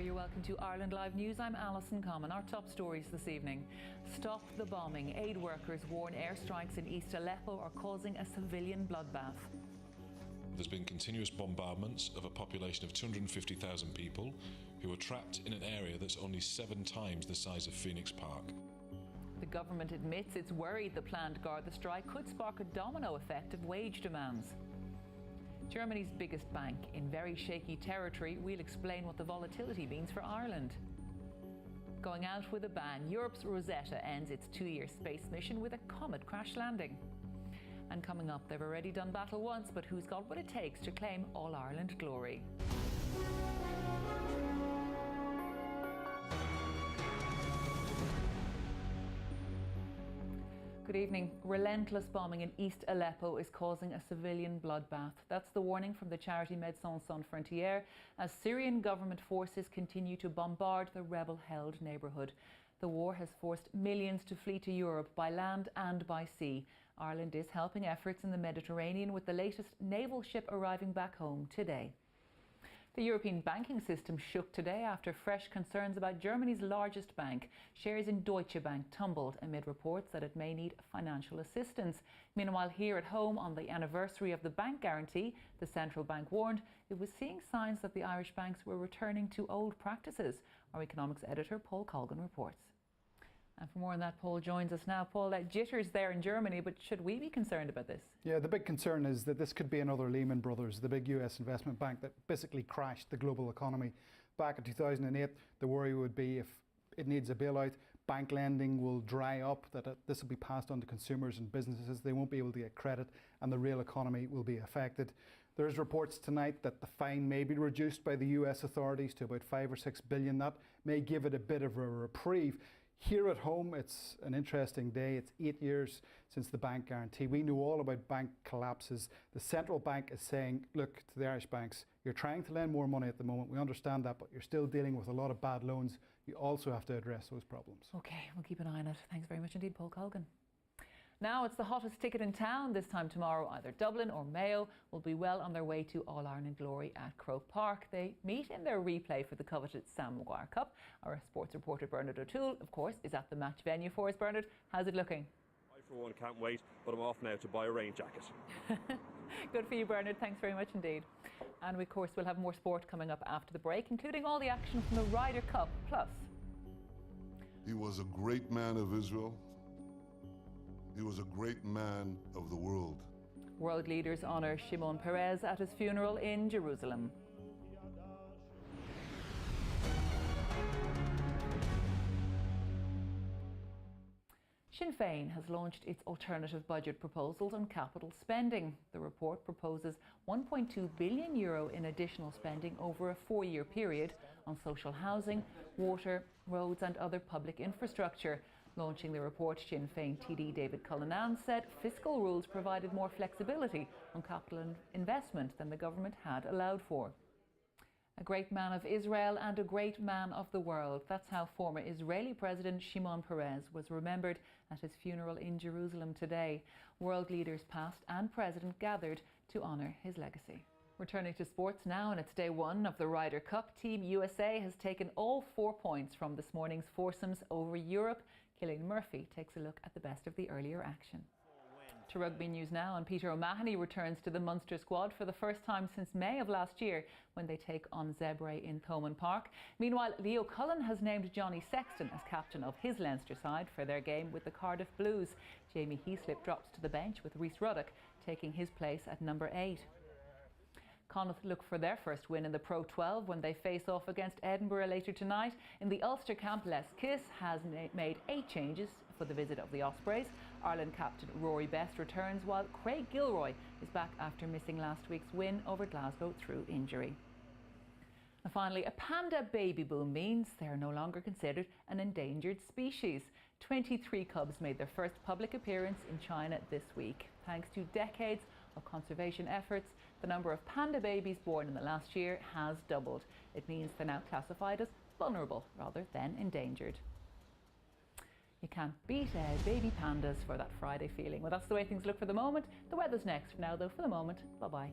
you're welcome to Ireland Live News. I'm Alison Comyn. Our top stories this evening. Stop the bombing. Aid workers warn airstrikes in East Aleppo are causing a civilian bloodbath. There's been continuous bombardments of a population of 250,000 people who are trapped in an area that's only 7 times the size of Phoenix Park. The government admits it's worried the planned Garda strike could spark a domino effect of wage demands. Germany's biggest bank in very shaky territory. We'll explain what the volatility means for Ireland. Going out with a bang, Europe's Rosetta ends its 2-year space mission with a comet crash landing. And coming up, they've already done battle once, but who's got what it takes to claim All-Ireland glory? Good evening. Relentless bombing in East Aleppo is causing a civilian bloodbath. That's the warning from the charity Médecins Sans Frontières as Syrian government forces continue to bombard the rebel-held neighbourhood. The war has forced millions to flee to Europe by land and by sea. Ireland is helping efforts in the Mediterranean with the latest naval ship arriving back home today. The European banking system shook today after fresh concerns about Germany's largest bank. Shares in Deutsche Bank tumbled amid reports that it may need financial assistance. Meanwhile, here at home, on the anniversary of the bank guarantee, the central bank warned it was seeing signs that the Irish banks were returning to old practices. Our economics editor, Paul Colgan, reports. And for more on that, Paul joins us now. Paul, jitters there in Germany, but should we be concerned about this? Yeah, the big concern is that this could be another Lehman Brothers, the big US investment bank that basically crashed the global economy. Back in 2008, the worry would be if it needs a bailout, bank lending will dry up, that this will be passed on to consumers and businesses. They won't be able to get credit and the real economy will be affected. There's reports tonight that the fine may be reduced by the US authorities to about 5 or 6 billion. That may give it a bit of a reprieve. Here at home, it's an interesting day. It's 8 years since the bank guarantee. We know all about bank collapses. The central bank is saying, look, to the Irish banks, you're trying to lend more money at the moment. We understand that, but you're still dealing with a lot of bad loans. You also have to address those problems. OK, we'll keep an eye on it. Thanks very much indeed, Paul Colgan. Now it's the hottest ticket in town. This time tomorrow, either Dublin or Mayo will be well on their way to All-Ireland glory at Croke Park. They meet in their replay for the coveted Sam Maguire Cup. Our sports reporter Bernard O'Toole, of course, is at the match venue for us. Bernard, how's it looking? I, for one, can't wait, but I'm off now to buy a rain jacket. Good for you, Bernard. Thanks very much indeed. And we, of course, will have more sport coming up after the break, including all the action from the Ryder Cup. Plus, he was a great man of Israel. He was a great man of the world. World leaders honour Shimon Peres at his funeral in Jerusalem. Sinn Féin has launched its alternative budget proposals on capital spending. The report proposes €1.2 billion in additional spending over a 4-year period on social housing, water, roads and other public infrastructure. Launching the report, Sinn Féin TD David Cullinan said fiscal rules provided more flexibility on capital investment than the government had allowed for. A great man of Israel and a great man of the world. That's how former Israeli President Shimon Peres was remembered at his funeral in Jerusalem today. World leaders past and present gathered to honour his legacy. Returning to sports now, and it's day 1 of the Ryder Cup. Team USA has taken all 4 points from this morning's foursomes over Europe. Cillian Murphy takes a look at the best of the earlier action. To rugby news now, and Peter O'Mahony returns to the Munster squad for the first time since May of last year when they take on Zebre in Thomond Park. Meanwhile, Leo Cullen has named Johnny Sexton as captain of his Leinster side for their game with the Cardiff Blues. Jamie Heaslip drops to the bench with Rhys Ruddock taking his place at number 8. Connacht look for their first win in the Pro 12 when they face off against Edinburgh later tonight. In the Ulster camp, Les Kiss has made 8 changes for the visit of the Ospreys. Ireland captain Rory Best returns while Craig Gilroy is back after missing last week's win over Glasgow through injury. And finally, a panda baby boom means they are no longer considered an endangered species. 23 cubs made their first public appearance in China this week. Thanks to decades of conservation efforts, the number of panda babies born in the last year has doubled. It means they're now classified as vulnerable rather than endangered. You can't beat baby pandas for that Friday feeling. Well, that's the way things look for the moment. The weather's next. For now, though, for the moment, bye-bye.